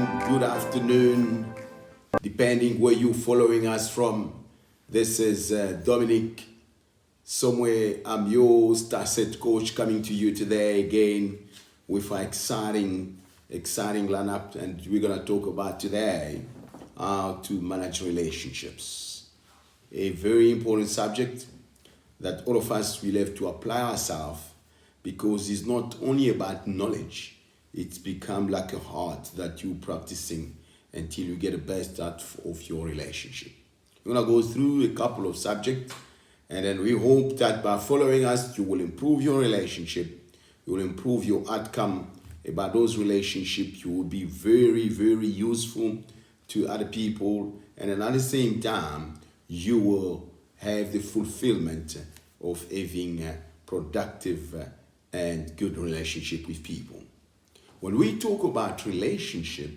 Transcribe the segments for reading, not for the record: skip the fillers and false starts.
good afternoon, depending where you're following us from. This is Dominique SOMWE. I'm your star set coach coming to you today again with an exciting lineup, and we're gonna talk about today how to manage relationships. A very important subject that all of us will have to apply ourselves, because it's not only about knowledge, it's become like a art that you're practicing until you get the best out of your relationship. We're gonna go through a couple of subjects, and then we hope that by following us, you will improve your relationship, you will improve your outcome about those relationships, you will be very, very useful to other people, and then at the same time, you will have the fulfillment of having a productive and good relationship with people. When we talk about relationship,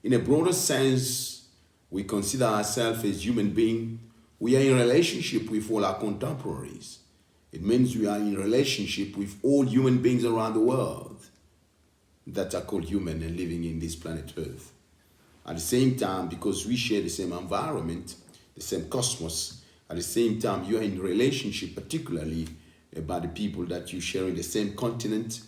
in a broader sense, we consider ourselves as human beings. We are in relationship with all our contemporaries. It means we are in relationship with all human beings around the world that are called human and living in this planet Earth. At the same time, because we share the same environment, the same cosmos, at the same time, you are in relationship particularly about the people that you share in the same continent,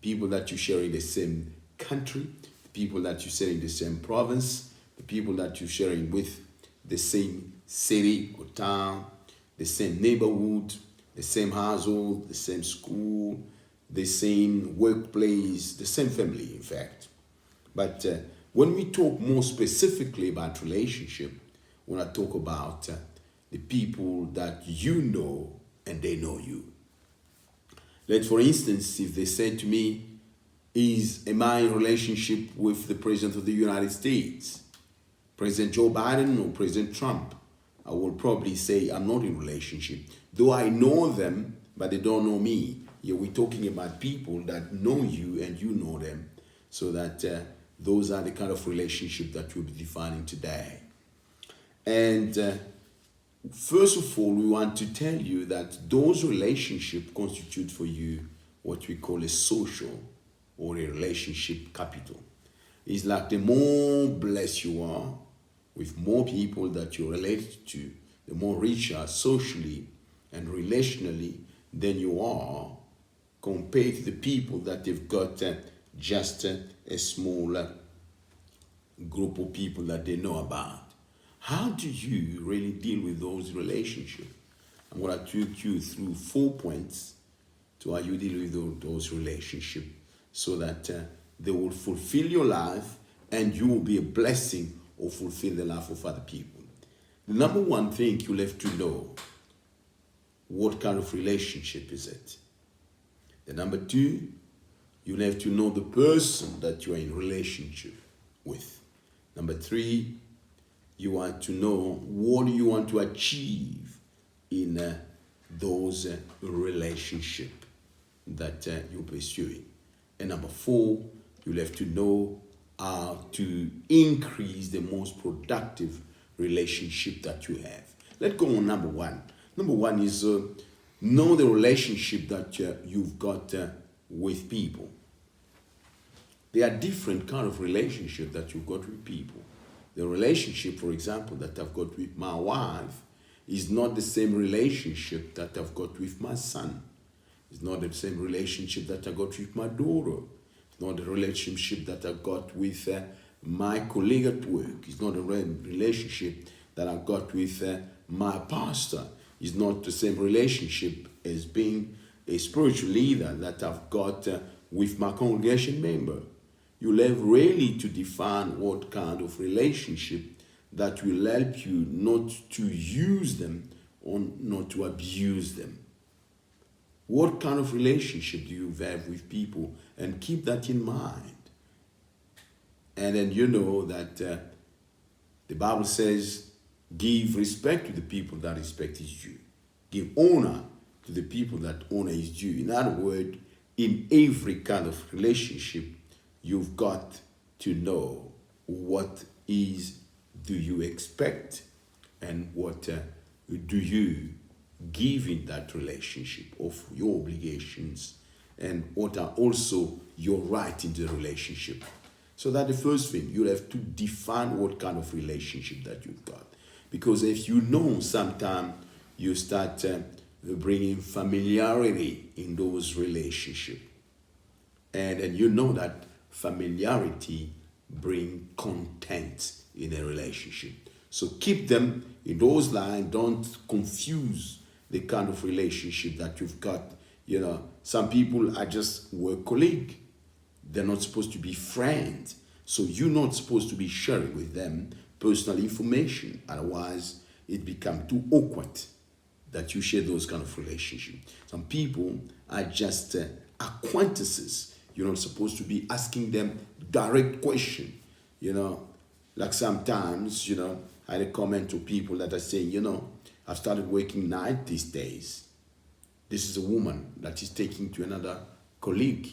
the people that you share in the same country, the people that you share in the same province, the people that you share in with the same city or town, the same neighborhood, the same household, the same school, the same workplace, the same family, in fact. But when we talk more specifically about relationship, when I talk about the people that you know and they know you. Like, for instance, if they say to me, am I in relationship with the President of the United States, President Joe Biden or President Trump? I will probably say I'm not in relationship. Though I know them, but they don't know me. Yeah, we're talking about people that know you and you know them. So that those are the kind of relationship that we'll be defining today. And first of all, we want to tell you that those relationships constitute for you what we call a social or a relationship capital. It's like the more blessed you are with more people that you relate to, the more richer socially and relationally than you are compared to the people that they've got just a small group of people that they know about. How do you really deal with those relationships? I'm going to take you through 4 points to how you deal with those relationships so that they will fulfill your life and you will be a blessing or fulfill the life of other people. The number one thing you'll have to know, what kind of relationship is it? The number two, you'll have to know the person that you are in relationship with. Number three, you want to know what you want to achieve in those relationships that you're pursuing. And number four, you'll have to know how to increase the most productive relationship that you have. Let's go on number one. Number one is know the relationship that you've got with people. There are different kind of relationship that you've got with people. The relationship, for example, that I've got with my wife is not the same relationship that I've got with my son. It's not the same relationship that I got with my daughter. It's not the relationship that I got with my colleague at work. It's not a relationship that I got with my pastor. It's not the same relationship as being a spiritual leader that I've got with my congregation member. You'll have really to define what kind of relationship that will help you not to use them or not to abuse them. What kind of relationship do you have with people? And keep that in mind. And then you know that the Bible says, give respect to the people that respect is due. Give honor to the people that honor is due. In other words, in every kind of relationship, you've got to know what do you expect and what do you give in that relationship of your obligations and what are also your right in the relationship. So that's the first thing. You have to define what kind of relationship that you've got. Because if you know, sometimes you start bringing familiarity in those relationships. And then you know that familiarity bring content in a relationship. So keep them in those lines. Don't confuse the kind of relationship that you've got. You know, some people are just work colleague. They're not supposed to be friends. So you're not supposed to be sharing with them personal information. Otherwise, it becomes too awkward that you share those kind of relationships. Some people are just acquaintances. You're not supposed to be asking them direct question. You know, like sometimes, you know, I had a comment to people that are saying, you know, I've started working night these days. This is a woman that is taking to another colleague.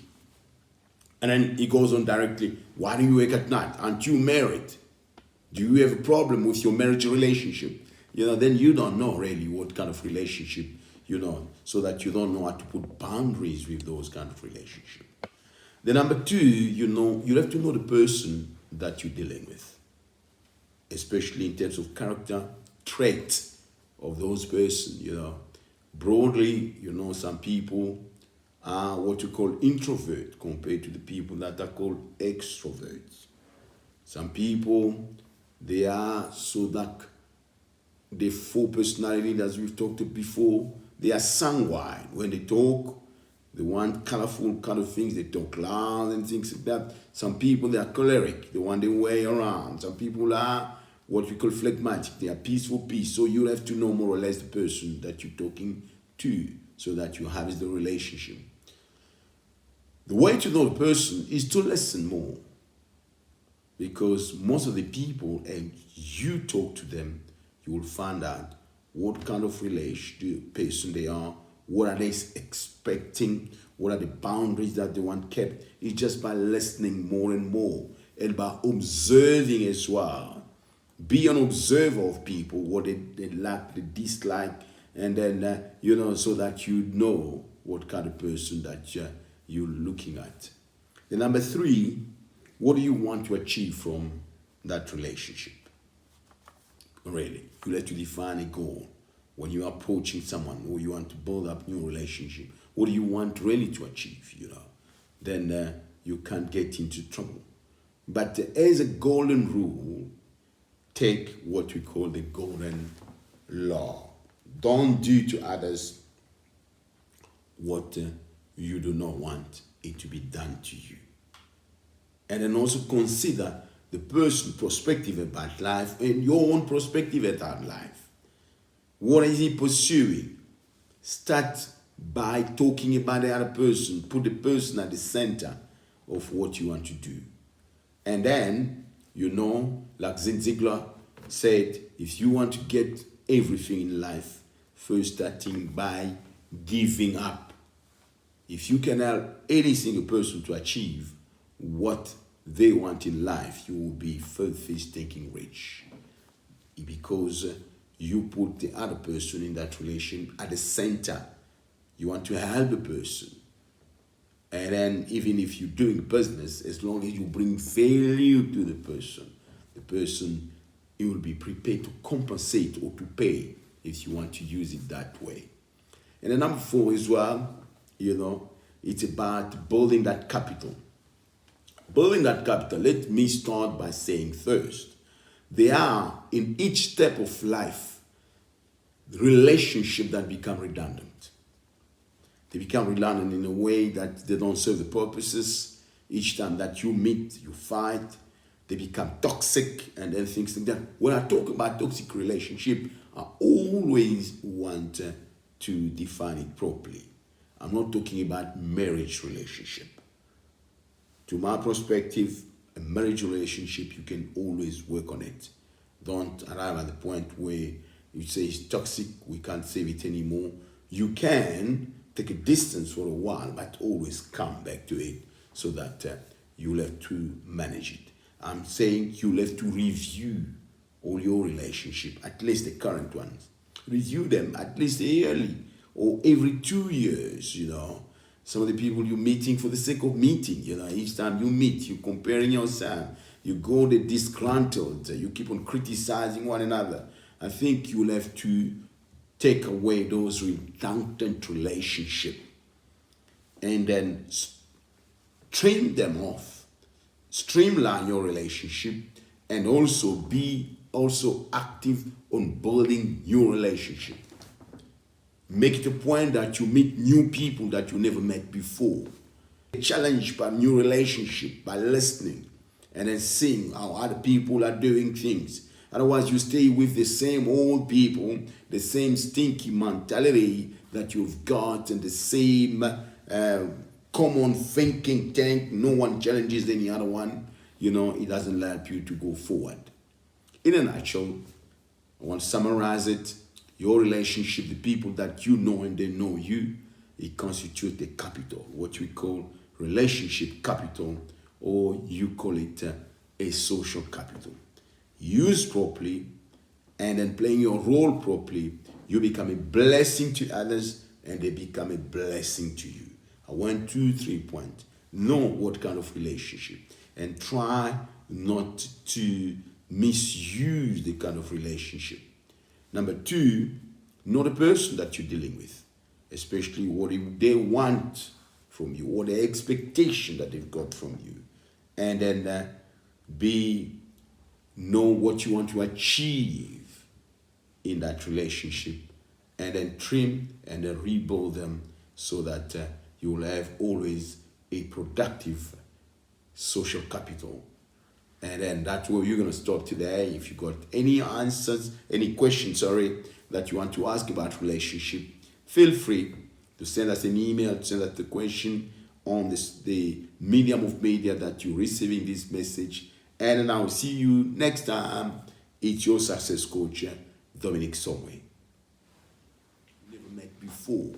And then he goes on directly, why do you work at night? Aren't you married? Do you have a problem with your marriage relationship? You know, then you don't know really what kind of relationship, you know, so that you don't know how to put boundaries with those kind of relationships. The number two, you know, you have to know the person that you're dealing with, especially in terms of character trait of those persons, you know. Broadly, you know, some people are what you call introvert compared to the people that are called extroverts. Some people, they are so that the full personality, as we've talked about before, they are sanguine. When they talk, they want colorful kind of things. They talk loud and things like that. Some people, they are choleric. They want their way around. Some people are what we call phlegmatic. They are peaceful. So you have to know more or less the person that you're talking to so that you have the relationship. The way to know the person is to listen more. Because most of the people, and you talk to them, you will find out what kind of person they are, what are they expecting, what are the boundaries that they want kept. It's just by listening more and more and by observing as well. Be an observer of people, what they like, they dislike, and then, you know, so that you know what kind of person that you're looking at. The number three, what do you want to achieve from that relationship? Really, you have to define a goal. When you're approaching someone or you want to build up new relationship, what do you want really to achieve, you know? Then you can't get into trouble. But as a golden rule, take what we call the golden law. Don't do to others what you do not want it to be done to you. And then also consider the person's perspective about life and your own perspective about life. What is he pursuing? Start by talking about the other person. Put the person at the center of what you want to do. And then, you know, like Ziegler said, if you want to get everything in life, first starting by giving up. If you can help any single person to achieve what they want in life, you will be first thinking rich. Because you put the other person in that relation at the center. You want to help the person. And then even if you're doing business, as long as you bring value to the person, he will be prepared to compensate or to pay if you want to use it that way. And then number four as well, you know, it's about building that capital. Building that capital, let me start by saying first, there are in each step of life, relationships that become redundant. They become redundant in a way that they don't serve the purposes. Each time that you meet, you fight, they become toxic and then things like that. When I talk about toxic relationship, I always want to define it properly. I'm not talking about marriage relationship. To my perspective, a marriage relationship, you can always work on it. Don't arrive at the point where you say it's toxic, we can't save it anymore. You can take a distance for a while, but always come back to it so that you'll have to manage it. I'm saying you'll have to review all your relationship, at least the current ones. Review them at least yearly or every 2 years, you know. Some of the people you're meeting for the sake of meeting, each time you meet, you're comparing yourself, you go the disgruntled, you keep on criticizing one another. I think you'll have to take away those redundant relationships and then trim them off, streamline your relationship, and also be active on building new relationship. Make it a point that you meet new people that you never met before. Challenge by new relationship, by listening and then seeing how other people are doing things. Otherwise, you stay with the same old people, the same stinky mentality that you've got, and the same common thinking tank. No one challenges any other one. It doesn't help you to go forward. In a nutshell, I want to summarize it. Your relationship, the people that you know and they know you, it constitutes a capital, what we call relationship capital, or you call it a social capital. Used properly and then playing your role properly, you become a blessing to others and they become a blessing to you. 1, 2, 3 points. Know what kind of relationship and try not to misuse the kind of relationship. Number 2, know the person that you're dealing with, especially what they want from you or the expectation that they've got from you. And then know what you want to achieve in that relationship, and then trim and then rebuild them so that you will have always a productive social capital. And then that's where you're going to stop today. If you got any questions, that you want to ask about relationship, feel free to send us an email, to send us the question on the medium of media that you're receiving this message. And then I'll see you next time. It's your success coach, Dominique SOMWE. Never met before.